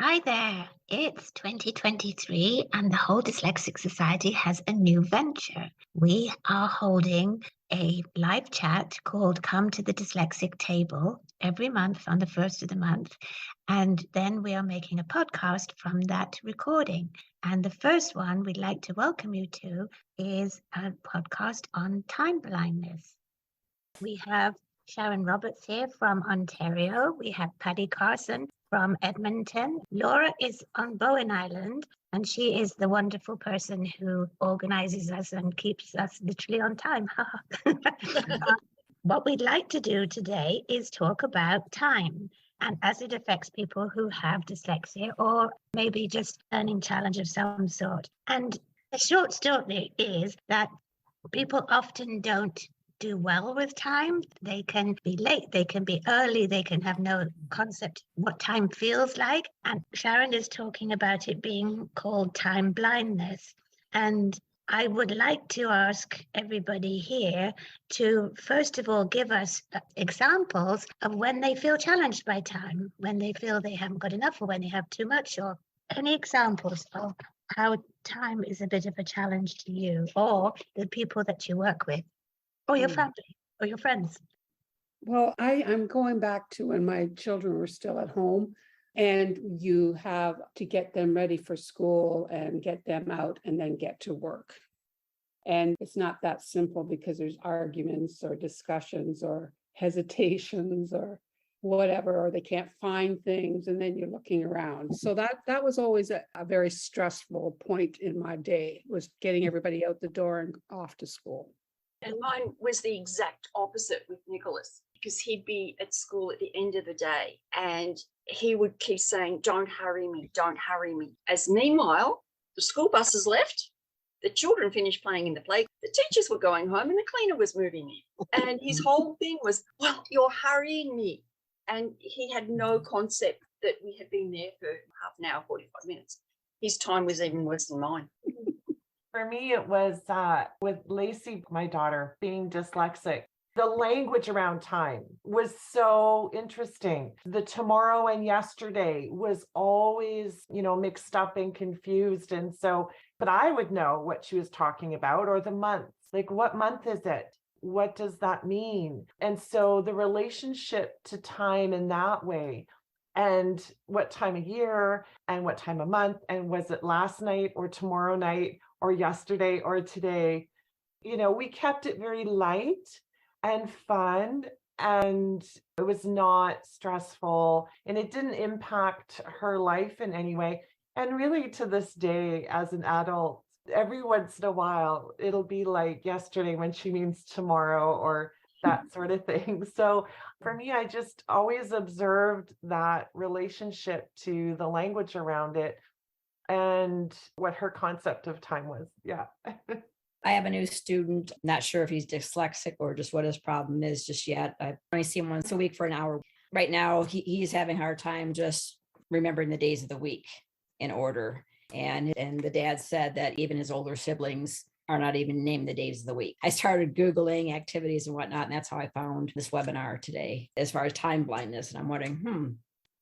Hi there. It's 2023 and the whole Dyslexic Society has a new venture. We are holding a live chat called Come to the Dyslexic Table every month on the first of the month. And then we are making a podcast from that recording. And the first one we'd like to welcome you to is a podcast on time blindness. We have Sharon Roberts here from Ontario. We have Paddy Carson from Edmonton. Laura is on Bowen Island, and she is the wonderful person who organizes us and keeps us literally on time. What we'd like to do today is talk about time and as it affects people who have dyslexia or maybe just learning challenge of some sort. And the short story is that people often don't do well with time. They can be late, they can be early, they can have no concept what time feels like. And Sharon is talking about it being called time blindness. And I would like to ask everybody here to, first of all, give us examples of when they feel challenged by time, when they feel they haven't got enough or when they have too much, or any examples of how time is a bit of a challenge to you or the people that you work with, or your family, or your friends. Well, I'm going back to when my children were still at home, and you have to get them ready for school and get them out and then get to work. And it's not that simple because there's arguments or discussions or hesitations or whatever, or they can't find things, and then you're looking around. So that was always a very stressful point in my day, was getting everybody out the door and off to school. And mine was the exact opposite with Nicholas, because he'd be at school at the end of the day and he would keep saying, don't hurry me, don't hurry me. As meanwhile, the school buses left, the children finished playing in the play, the teachers were going home and the cleaner was moving in. And his whole thing was, well, you're hurrying me. And he had no concept that we had been there for half an hour, 45 minutes. His time was even worse than mine. For me, it was with Lacey, my daughter, being dyslexic. The language around time was so interesting. The tomorrow and yesterday was always, mixed up and confused. And so, but I would know what she was talking about, or the months, like what month is it? What does that mean? And so the relationship to time in that way, and what time of year and what time of month, and was it last night or tomorrow night or yesterday or today? We kept it very light and fun, and it was not stressful, and it didn't impact her life in any way. And really, to this day, as an adult, every once in a while, it'll be like yesterday when she means tomorrow, or that sort of thing. So for me, I just always observed that relationship to the language around it and what her concept of time was. Yeah. I have a new student, not sure if he's dyslexic or just what his problem is just yet. I only see him once a week for an hour. Right now, he's having a hard time just remembering the days of the week in order. And the dad said that even his older siblings are not even named the days of the week. I started Googling activities and whatnot, and that's how I found this webinar today as far as time blindness. And I'm wondering,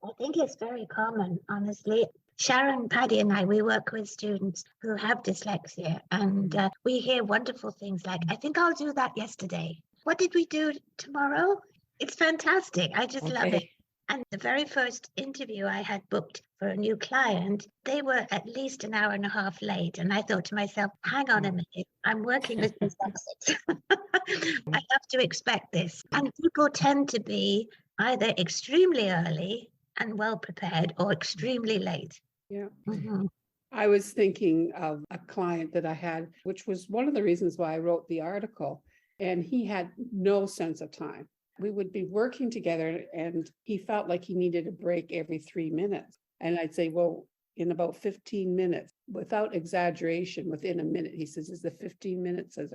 I think it's very common, honestly. Sharon, Paddy, and I, we work with students who have dyslexia, and we hear wonderful things like, I think I'll do that yesterday. What did we do tomorrow? It's fantastic. I just love it. And the very first interview I had booked for a new client, they were at least an hour and a half late. And I thought to myself, hang on a minute, I'm working with dyslexics. I have to expect this. And people tend to be either extremely early and well prepared or extremely late. Yeah. Mm-hmm. I was thinking of a client that I had, which was one of the reasons why I wrote the article, and he had no sense of time. We would be working together and he felt like he needed a break every 3 minutes. And I'd say, well, in about 15 minutes, without exaggeration, within a minute, he says, is the 15 minutes, is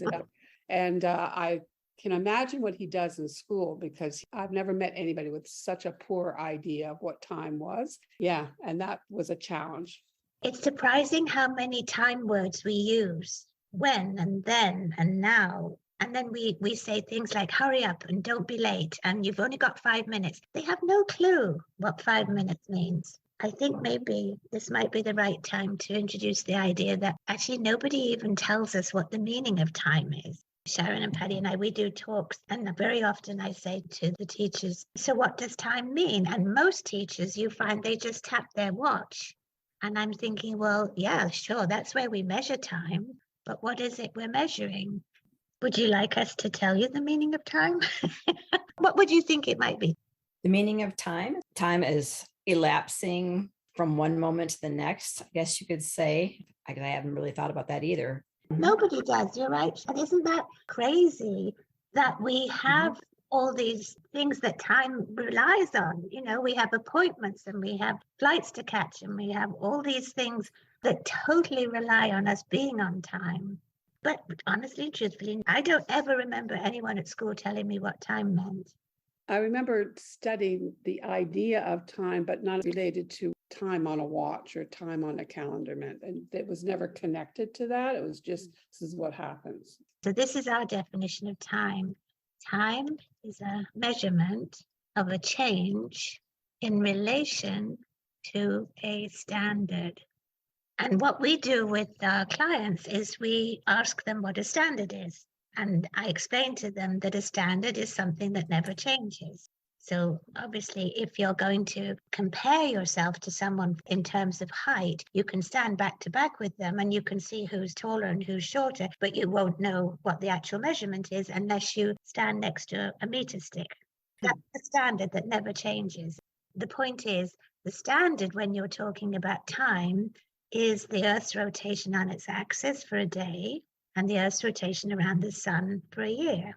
it up? And I can imagine what he does in school, because I've never met anybody with such a poor idea of what time was. Yeah, and that was a challenge. It's surprising how many time words we use. When and then and now. And then we say things like, hurry up and don't be late. And you've only got 5 minutes. They have no clue what 5 minutes means. I think maybe this might be the right time to introduce the idea that actually nobody even tells us what the meaning of time is. Sharon and Patty and I, we do talks, and very often I say to the teachers, so what does time mean? And most teachers, you find they just tap their watch. And I'm thinking, well, yeah, sure, that's where we measure time, but what is it we're measuring? Would you like us to tell you the meaning of time? What would you think it might be? The meaning of time? Time is elapsing from one moment to the next, I guess you could say. I haven't really thought about that either. Nobody does, you're right. And isn't that crazy that we have all these things that time relies on? You know, we have appointments and we have flights to catch and we have all these things that totally rely on us being on time. But honestly, truthfully, I don't ever remember anyone at school telling me what time meant. I remember studying the idea of time, but not related to time on a watch or time on a calendar meant. And it was never connected to that. It was just, this is what happens. So this is our definition of time. Time is a measurement of a change in relation to a standard. And what we do with our clients is we ask them what a standard is. And I explain to them that a standard is something that never changes. So obviously, if you're going to compare yourself to someone in terms of height, you can stand back to back with them and you can see who's taller and who's shorter, but you won't know what the actual measurement is unless you stand next to a meter stick. That's the standard that never changes. The point is, the standard when you're talking about time is the Earth's rotation on its axis for a day and the Earth's rotation around the sun for a year.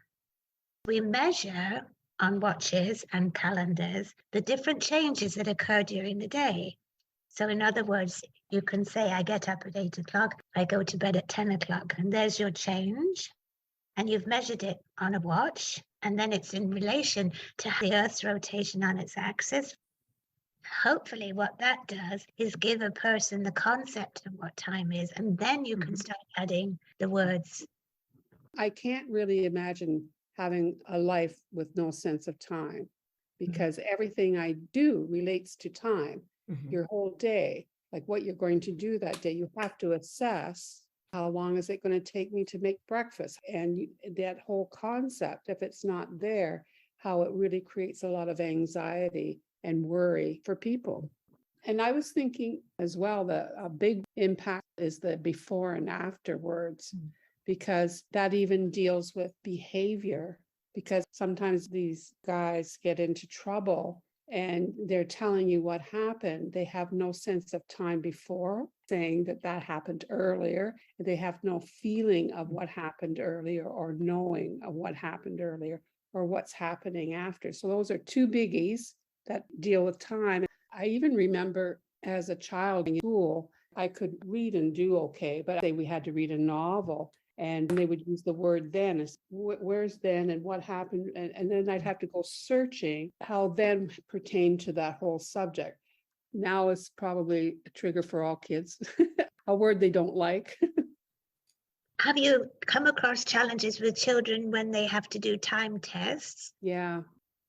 We measure on watches and calendars the different changes that occur during the day. So in other words, you can say, I get up at 8 o'clock, I go to bed at 10 o'clock, and there's your change. And you've measured it on a watch, and then it's in relation to the Earth's rotation on its axis. Hopefully what that does is give a person the concept of what time is, and then you can start adding the words. I can't really imagine having a life with no sense of time because everything I do relates to time. Your whole day, like what you're going to do that day, you have to assess how long is it going to take me to make breakfast, and that whole concept, if it's not there, how it really creates a lot of anxiety and worry for people. And I was thinking as well that a big impact is the before and afterwards, because that even deals with behavior, because sometimes these guys get into trouble and they're telling you what happened. They have no sense of time before, saying that that happened earlier. They have no feeling of what happened earlier or knowing of what happened earlier or what's happening after. So those are two biggies that deal with time. I even remember as a child in school, I could read and do okay, but we had to read a novel and they would use the word then. Where's then and what happened? And then I'd have to go searching how then pertained to that whole subject. Now it's probably a trigger for all kids, a word they don't like. Have you come across challenges with children when they have to do time tests? Yeah.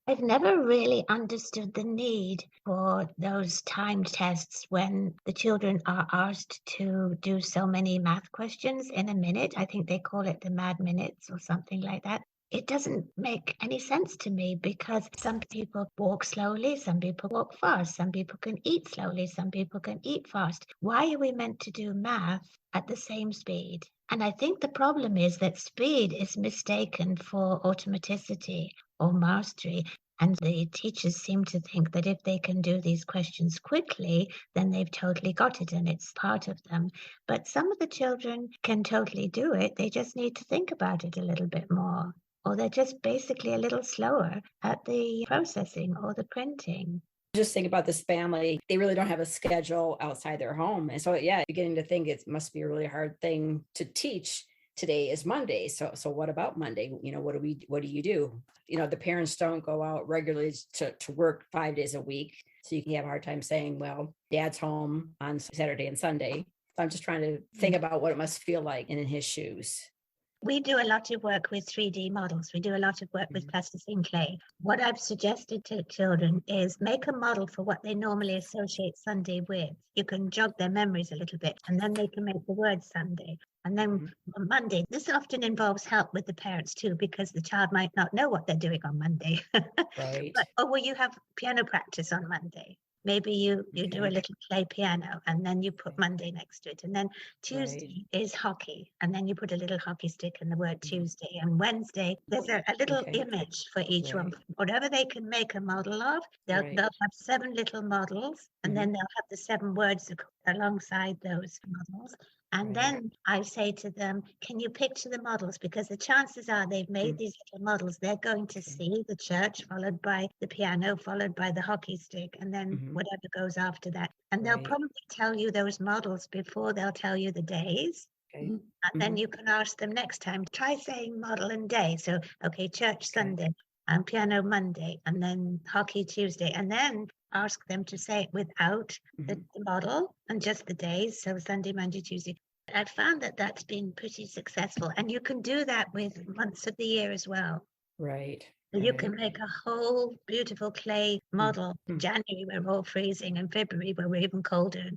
I've never really understood the need for those timed tests when the children are asked to do so many math questions in a minute. I think they call it the mad minutes or something like that. It doesn't make any sense to me because some people walk slowly, some people walk fast, some people can eat slowly, some people can eat fast. Why are we meant to do math at the same speed? And I think the problem is that speed is mistaken for automaticity or mastery. And the teachers seem to think that if they can do these questions quickly, then they've totally got it and it's part of them. But some of the children can totally do it. They just need to think about it a little bit more. Or they're just basically a little slower at the processing or the printing. Just think about this family. They really don't have a schedule outside their home. And so, yeah, beginning to think it must be a really hard thing to teach. Today is Monday. So what about Monday? You know, what do you do? You know, the parents don't go out regularly to work 5 days a week. So you can have a hard time saying, well, dad's home on Saturday and Sunday. So I'm just trying to think about what it must feel like in his shoes. We do a lot of work with 3D models. We do a lot of work with plasticine clay. What I've suggested to children is make a model for what they normally associate Sunday with. You can jog their memories a little bit, and then they can make the word Sunday. And then on Monday, this often involves help with the parents too, because the child might not know what they're doing on Monday. Right. But, oh, well, you have piano practice on Monday. Maybe you do a Okay. little play piano, and then you put Okay. Monday next to it. And then Tuesday is hockey, and then you put a little hockey stick in the word Tuesday. And Wednesday, there's a little Okay. image for each one. Right. Whatever they can make a model of, they'll Right. have 7 little models, and then they'll have the 7 words alongside those models. And Right. then I say to them, can you picture the models? Because the chances are they've made these little models. They're going to see the church, followed by the piano, followed by the hockey stick, and then whatever goes after that. And they'll Right. probably tell you those models before they'll tell you the days. Okay. And then you can ask them next time, try saying model and day. So, okay, church Sunday, and piano Monday, and then hockey Tuesday. And then ask them to say it without the model and just the days. So Sunday, Monday, Tuesday. I've found that that's been pretty successful. And you can do that with months of the year as well. Right. You can make a whole beautiful clay model. In Mm. January, we're all freezing. In February, where we're even colder.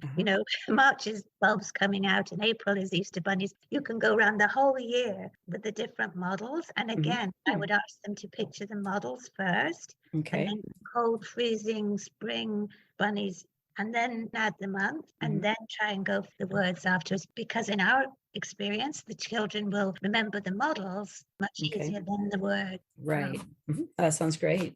March is bulbs coming out, and April is Easter bunnies. You can go around the whole year with the different models. And again, I would ask them to picture the models first, and then cold, freezing, spring bunnies, and then add the month, and then try and go for the words afterwards. Because in our experience, the children will remember the models much easier than the word. Right. That sounds great.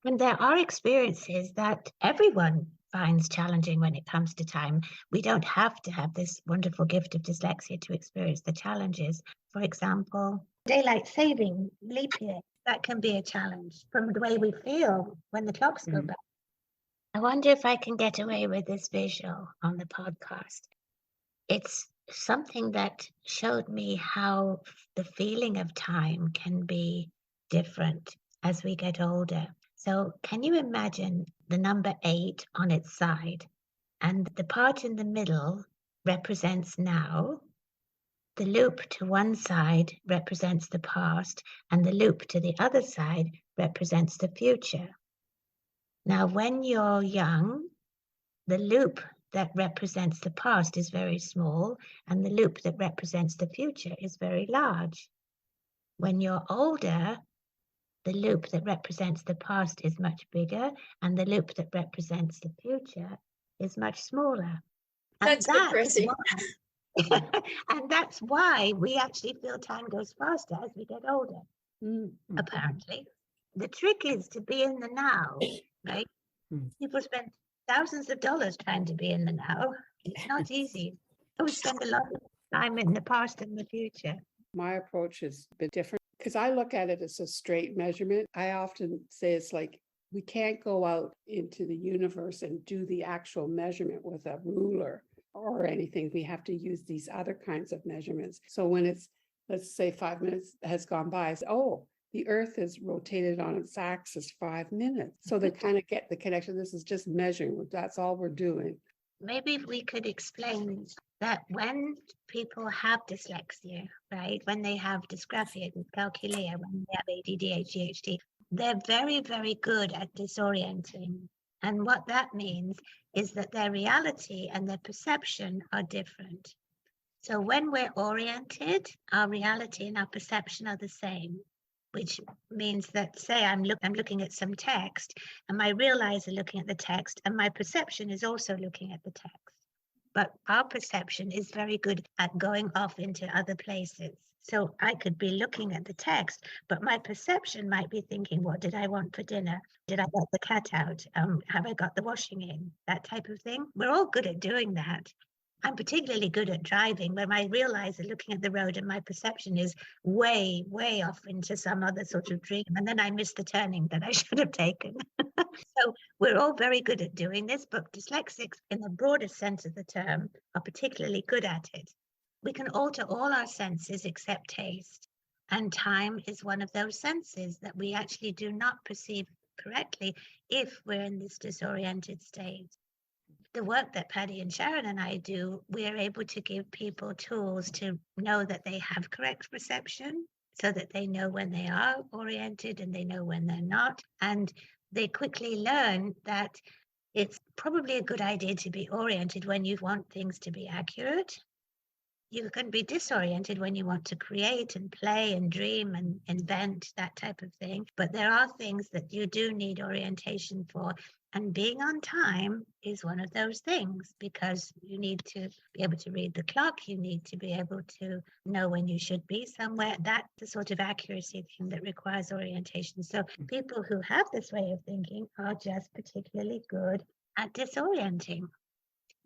And there are experiences that everyone finds challenging when it comes to time. We don't have to have this wonderful gift of dyslexia to experience the challenges. For example, daylight saving, leap year, that can be a challenge from the way we feel when the clocks go back. I wonder if I can get away with this visual on the podcast. It's something that showed me how the feeling of time can be different as we get older. So can you imagine the number 8 on its side, and the part in the middle represents now, the loop to one side represents the past, and the loop to the other side represents the future. Now, when you're young, the loop that represents the past is very small, and the loop that represents the future is very large. When you're older, the loop that represents the past is much bigger, and the loop that represents the future is much smaller. That's depressing. And that's why we actually feel time goes faster as we get older, apparently. The trick is to be in the now, right? People spend thousands of dollars trying to be in the now. It's not easy. We spend a lot of time in the past and the future. My approach is a bit different because I look at it as a straight measurement. I often say it's like we can't go out into the universe and do the actual measurement with a ruler or anything. We have to use these other kinds of measurements. So when it's, let's say 5 minutes has gone by, it's, oh, the earth is rotated on its axis 5 minutes. So they kind of get the connection. This is just measuring. That's all we're doing. Maybe if we could explain that when people have dyslexia, right, when they have dysgraphia, dyscalculia, when they have ADD, ADHD, they're very, very good at disorienting. And what that means is that their reality and their perception are different. So when we're oriented, our reality and our perception are the same, which means that, say, I'm looking at some text, and my real eyes are looking at the text, and my perception is also looking at the text. But our perception is very good at going off into other places. So I could be looking at the text, but my perception might be thinking, what did I want for dinner? Did I get the cat out? Have I got the washing in? That type of thing. We're all good at doing that. I'm particularly good at driving, where my real eyes are looking at the road and my perception is way, way off into some other sort of dream. And then I miss the turning that I should have taken. So we're all very good at doing this, but dyslexics, in the broadest sense of the term, are particularly good at it. We can alter all our senses except taste. And time is one of those senses that we actually do not perceive correctly if we're in this disoriented state. the work that Patty and Sharon and I do, we are able to give people tools to know that they have correct perception so that they know when they are oriented and they know when they're not. And they quickly learn that it's probably a good idea to be oriented when you want things to be accurate. You can be disoriented when you want to create and play and dream and invent, that type of thing. But there are things that you do need orientation for. And being on time is one of those things, because you need to be able to read the clock. You need to be able to know when you should be somewhere. That's the sort of accuracy thing that requires orientation. So people who have this way of thinking are just particularly good at disorienting.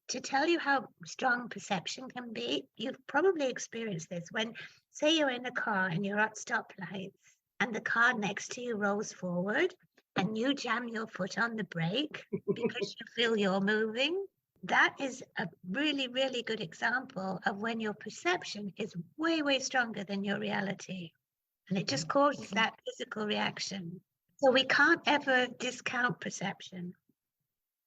To tell you how strong perception can be, you've probably experienced this when, say, you're in a car and you're at stoplights and the car next to you rolls forward and you jam your foot on the brake because you feel you're moving. That is a really, really good example of when your perception is way, way stronger than your reality. And it just causes that physical reaction. So we can't ever discount perception.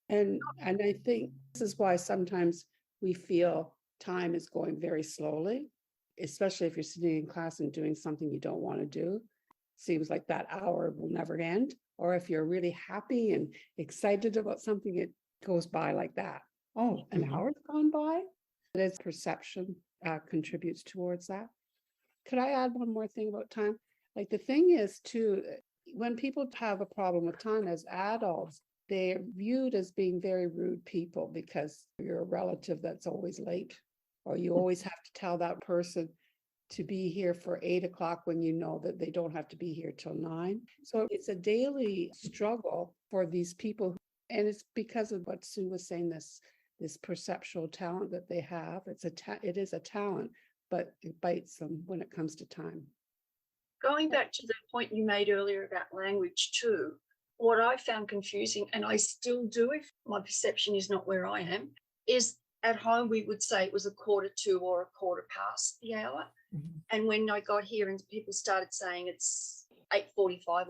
And I think this is why sometimes we feel time is going very slowly, especially if you're sitting in class and doing something you don't want to do. Seems like that hour will never end. Or if you're really happy and excited about something, it goes by like that. Oh, an hour's gone by? There's perception contributes towards that. Could I add one more thing about time? Like the thing is too, when people have a problem with time as adults, they're viewed as being very rude people because you're a relative that's always late, or you always have to tell that person to be here for 8 o'clock when you know that they don't have to be here till 9. So it's a daily struggle for these people. And it's because of what Sue was saying, this perceptual talent that they have. It is a talent, but it bites them when it comes to time. Going back to the point you made earlier about language too, what I found confusing, and I still do if my perception is not where I am, is at home we would say it was 1:45 or 1:15 the hour. Mm-hmm. And when I got here and people started saying it's 8:45,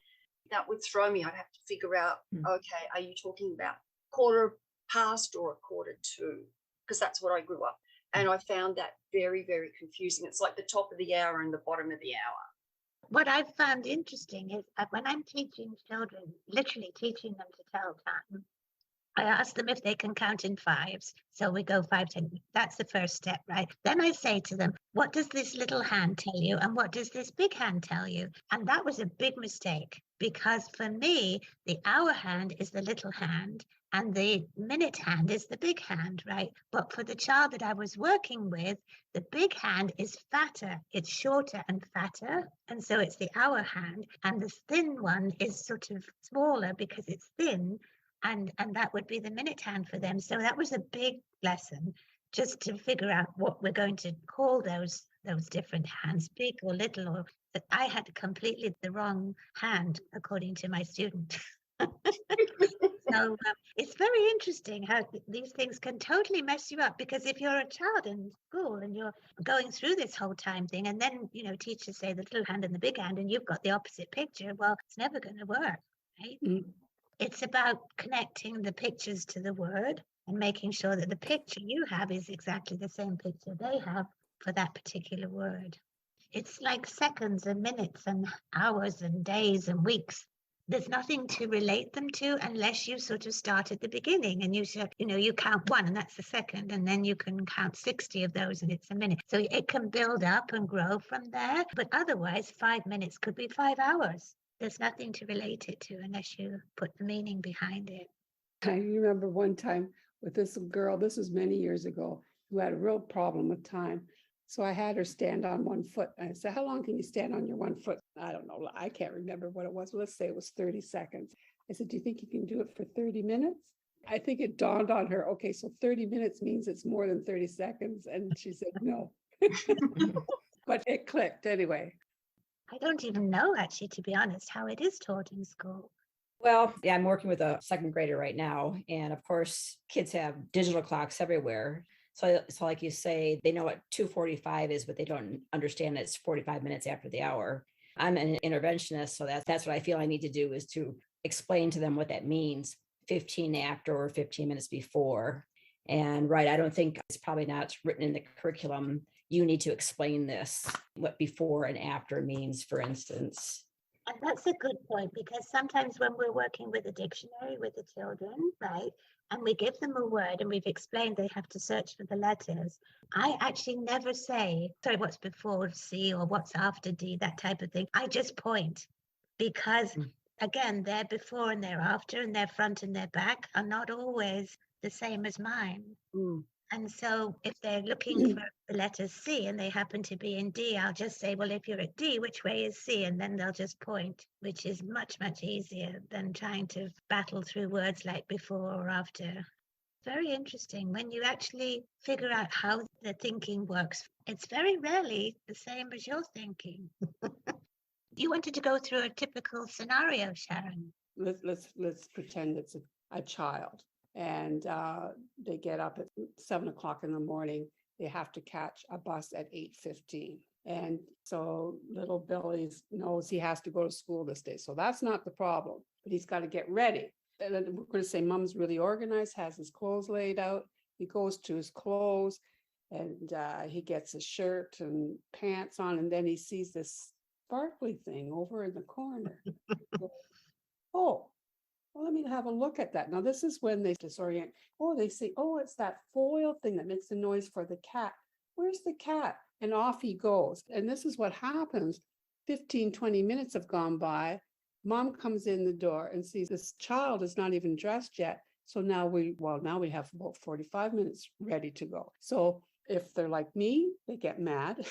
that would throw me. I'd have to figure out, okay, are you talking about 1:15 or 1:45? Because that's what I grew up. And I found that very, very confusing. It's like the top of the hour and the bottom of the hour. What I've found interesting is that when I'm teaching children, literally teaching them to tell time, I ask them if they can count in fives. So we go 5, 10. That's the first step, right? Then I say to them, what does this little hand tell you? And what does this big hand tell you? And that was a big mistake, because for me, the hour hand is the little hand and the minute hand is the big hand, right? But for the child that I was working with, the big hand is fatter. It's shorter and fatter. And so it's the hour hand. And the thin one is sort of smaller because it's thin. And that would be the minute hand for them. So that was a big lesson, just to figure out what we're going to call those different hands, big or little, or that I had completely the wrong hand, according to my student. So it's very interesting how these things can totally mess you up, because if you're a child in school and you're going through this whole time thing, and then, teachers say the little hand and the big hand, and you've got the opposite picture, well, it's never going to work, right? Mm-hmm. It's about connecting the pictures to the word and making sure that the picture you have is exactly the same picture they have for that particular word. It's like seconds and minutes and hours and days and weeks. There's nothing to relate them to unless you sort of start at the beginning and you count 1 and that's the second, and then you can count 60 of those and it's a minute. So it can build up and grow from there. But otherwise, 5 minutes could be 5 hours. There's nothing to relate it to unless you put the meaning behind it. I remember one time with this girl, this was many years ago, who had a real problem with time. So I had her stand on one foot. And I said, how long can you stand on your one foot? I don't know. I can't remember what it was. Let's say it was 30 seconds. I said, do you think you can do it for 30 minutes? I think it dawned on her, okay, so 30 minutes means it's more than 30 seconds. And she said, no. But it clicked anyway. I don't even know, actually, to be honest, how it is taught in school. Well, yeah, I'm working with a second grader right now. And of course, kids have digital clocks everywhere. So like you say, they know what 2:45 is, but they don't understand that it's 45 minutes after the hour. I'm an interventionist, so that's what I feel I need to do, is to explain to them what that means, 15 after or 15 minutes before. And right, I don't think it's probably not written in the curriculum. You need to explain this, what before and after means, for instance. And that's a good point, because sometimes when we're working with a dictionary with the children, right, and we give them a word and we've explained they have to search for the letters, I actually never say, sorry, what's before C or what's after D, that type of thing. I just point, because again, their before and their after and their front and their back are not always the same as mine. And so if they're looking for the letter C and they happen to be in D, I'll just say, well, if you're at D, which way is C? And then they'll just point, which is much, much easier than trying to battle through words like before or after. Very interesting. When you actually figure out how the thinking works, it's very rarely the same as your thinking. You wanted to go through a typical scenario, Sharon. Let's pretend it's a child, and they get up at 7 o'clock in the morning. They have to catch a bus at 8:15. And so little Billy knows he has to go to school this day. So that's not the problem, but he's got to get ready. And then we're going to say mom's really organized, has his clothes laid out. He goes to his clothes and he gets his shirt and pants on. And then he sees this sparkly thing over in the corner. Oh, well, let me have a look at that. Now, this is when they disorient. Oh, they say, oh, it's that foil thing that makes the noise for the cat. Where's the cat? And off he goes. And this is what happens. 15, 20 minutes have gone by. Mom comes in the door and sees this child is not even dressed yet. So now we have about 45 minutes ready to go. So if they're like me, they get mad.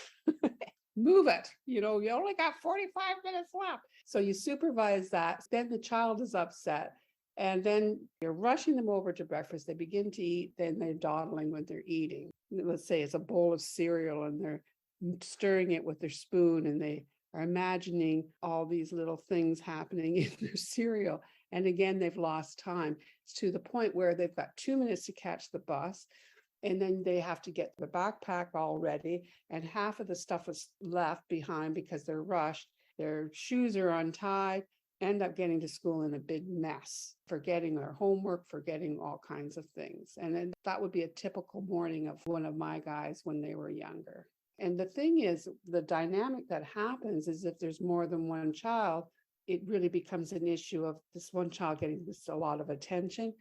Move it. You only got 45 minutes left. So you supervise that. Then the child is upset. And then you're rushing them over to breakfast. They begin to eat. Then they're dawdling when they're eating. Let's say it's a bowl of cereal and they're stirring it with their spoon and they are imagining all these little things happening in their cereal. And again, they've lost time. It's to the point where they've got 2 minutes to catch the bus. And then they have to get the backpack all ready. And half of the stuff is left behind because they're rushed. Their shoes are untied, end up getting to school in a big mess, forgetting their homework, forgetting all kinds of things. And then that would be a typical morning of one of my guys when they were younger. And the thing is, the dynamic that happens is if there's more than one child, it really becomes an issue of this one child getting a lot of attention.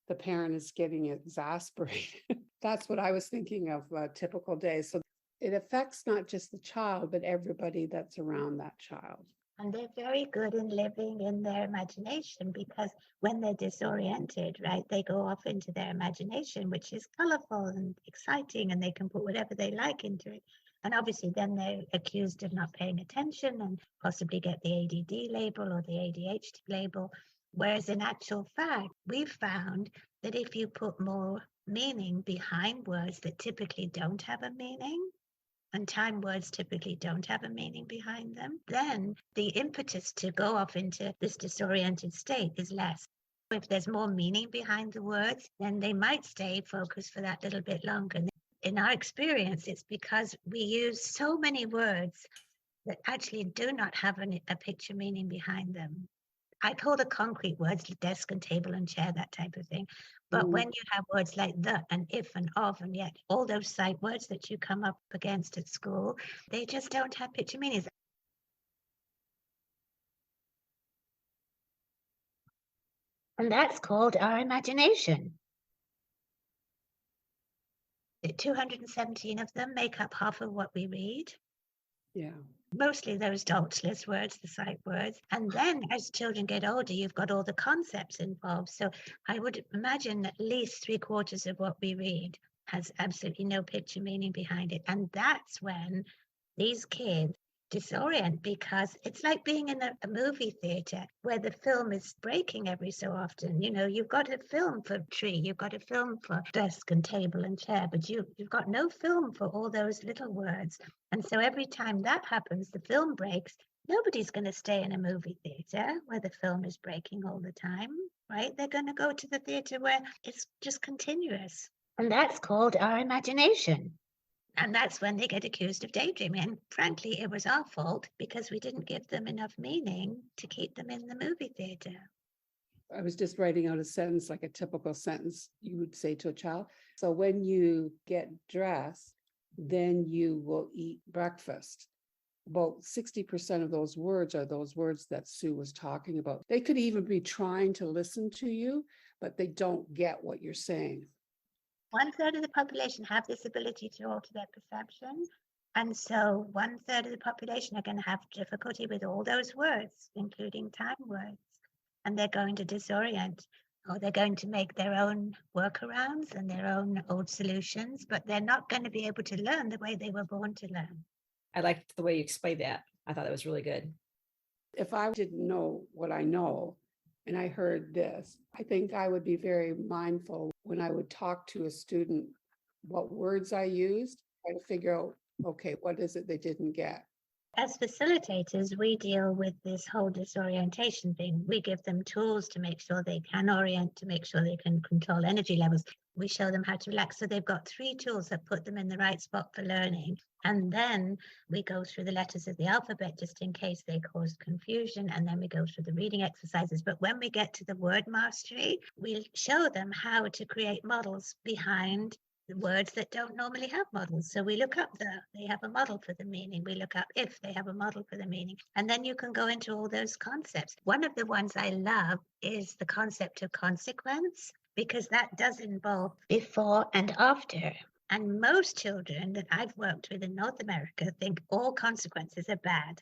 The parent is getting exasperated. That's what I was thinking of a typical day. So it affects not just the child, but everybody that's around that child. And they're very good in living in their imagination, because when they're disoriented, right, they go off into their imagination, which is colorful and exciting, and they can put whatever they like into it. And obviously then they're accused of not paying attention and possibly get the ADD label or the ADHD label. Whereas in actual fact, we've found that if you put more meaning behind words that typically don't have a meaning, and time words typically don't have a meaning behind them, then the impetus to go off into this disoriented state is less. If there's more meaning behind the words, then they might stay focused for that little bit longer. In our experience, it's because we use so many words that actually do not have a picture meaning behind them. I call the concrete words desk and table and chair, that type of thing. But when you have words like the and if and of, and yet all those sight words that you come up against at school, they just don't have picture meanings. And that's called our imagination. 217 of them make up half of what we read. Yeah. Mostly those Dolch words, the sight words. And then as children get older, you've got all the concepts involved. So I would imagine at least 3/4 of what we read has absolutely no picture meaning behind it. And that's when these kids disorient, because it's like being in a movie theater where the film is breaking every so often. You've got a film for tree, you've got a film for desk and table and chair, but you've got no film for all those little words. And so every time that happens, the film breaks. Nobody's going to stay in a movie theater where the film is breaking all the time, right? They're going to go to the theater where it's just continuous. And that's called our imagination. And that's when they get accused of daydreaming. And frankly, it was our fault because we didn't give them enough meaning to keep them in the movie theater. I was just writing out a sentence, like a typical sentence you would say to a child. So when you get dressed, then you will eat breakfast. About 60% of those words are those words that Sue was talking about. They could even be trying to listen to you, but they don't get what you're saying. 1/3 of the population have this ability to alter their perception. And so 1/3 of the population are going to have difficulty with all those words, including time words. And they're going to disorient, or they're going to make their own workarounds and their own old solutions, but they're not going to be able to learn the way they were born to learn. I liked the way you explained that. I thought that was really good. If I didn't know what I know and I heard this, I think I would be very mindful when I would talk to a student what words I used, try to figure out, okay, what is it they didn't get? As facilitators, we deal with this whole disorientation thing. We give them tools to make sure they can orient, to make sure they can control energy levels. We show them how to relax. So they've got 3 tools that put them in the right spot for learning. And then we go through the letters of the alphabet just in case they cause confusion. And then we go through the reading exercises. But when we get to the word mastery, we show them how to create models behind the words that don't normally have models. So we look up they have a model for the meaning. We look up if they have a model for the meaning. And then you can go into all those concepts. One of the ones I love is the concept of consequence, because that does involve before and after. And most children that I've worked with in North America think all consequences are bad.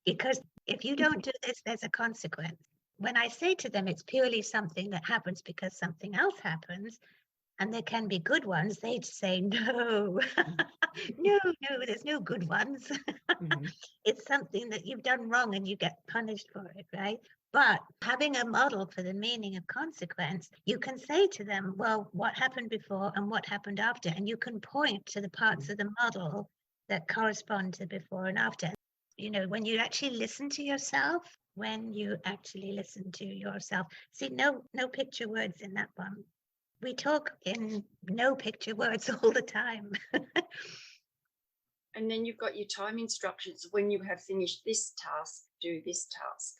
Because if you don't do this, there's a consequence. When I say to them, it's purely something that happens because something else happens, and there can be good ones, they'd say, no, no, there's no good ones. It's something that you've done wrong and you get punished for it, right? But having a model for the meaning of consequence, you can say to them, well, what happened before and what happened after? And you can point to the parts of the model that correspond to before and after. You know, when you actually listen to yourself, see, no picture words in that one. We talk in no picture words all the time. And then you've got your time instructions. When you have finished this task, do this task.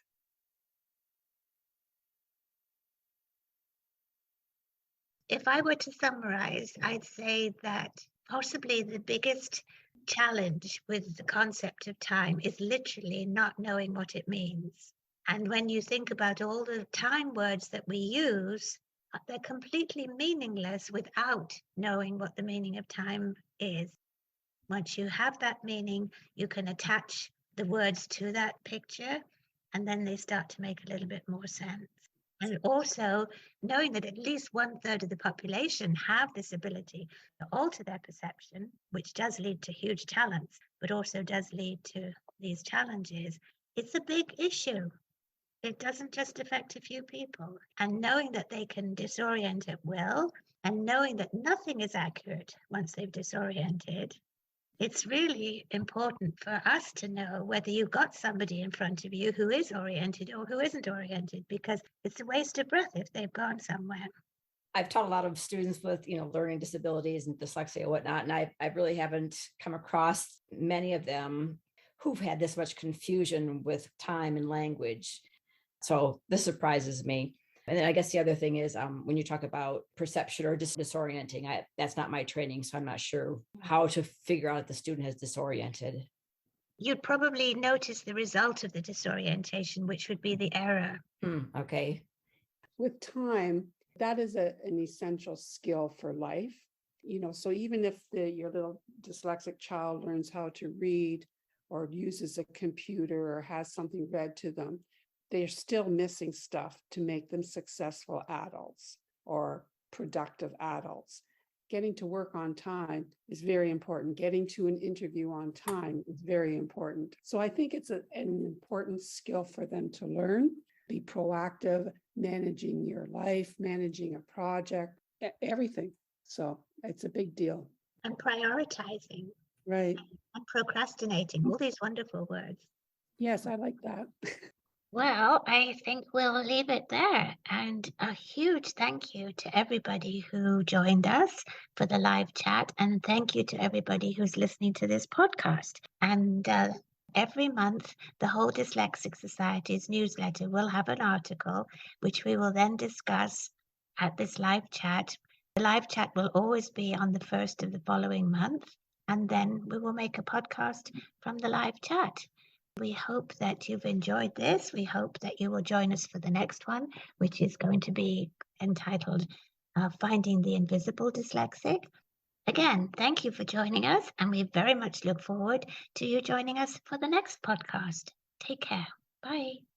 If I were to summarize, I'd say that possibly the biggest challenge with the concept of time is literally not knowing what it means. And when you think about all the time words that we use, they're completely meaningless without knowing what the meaning of time is. Once you have that meaning, you can attach the words to that picture, and then they start to make a little bit more sense. And also knowing that at least 1/3 of the population have this ability to alter their perception, which does lead to huge talents, but also does lead to these challenges. It's a big issue. It doesn't just affect a few people. And knowing that they can disorient at will, and knowing that nothing is accurate once they've disoriented, it's really important for us to know whether you've got somebody in front of you who is oriented or who isn't oriented, because it's a waste of breath if they've gone somewhere. I've taught a lot of students with, learning disabilities and dyslexia and whatnot, and I really haven't come across many of them who've had this much confusion with time and language. So this surprises me. And then I guess the other thing is when you talk about perception or disorienting, that's not my training, so I'm not sure how to figure out if the student has disoriented. You'd probably notice the result of the disorientation, which would be the error. Okay. With time, that is an essential skill for life. So even if your little dyslexic child learns how to read or uses a computer or has something read to them, they're still missing stuff to make them successful adults or productive adults. Getting to work on time is very important. Getting to an interview on time is very important. So I think it's an important skill for them to learn, be proactive, managing your life, managing a project, everything. So it's a big deal. And prioritizing. Right. And procrastinating, all these wonderful words. Yes, I like that. Well, I think we'll leave it there. And a huge thank you to everybody who joined us for the live chat. And thank you to everybody who's listening to this podcast. And Every month, the whole Dyslexic Society's newsletter will have an article which we will then discuss at this live chat. The live chat will always be on the first of the following month, and then we will make a podcast from the live chat. We hope that you've enjoyed this. We hope that you will join us for the next one, which is going to be entitled Finding the Invisible Dyslexic. Again, thank you for joining us, and we very much look forward to you joining us for the next podcast. Take care. Bye.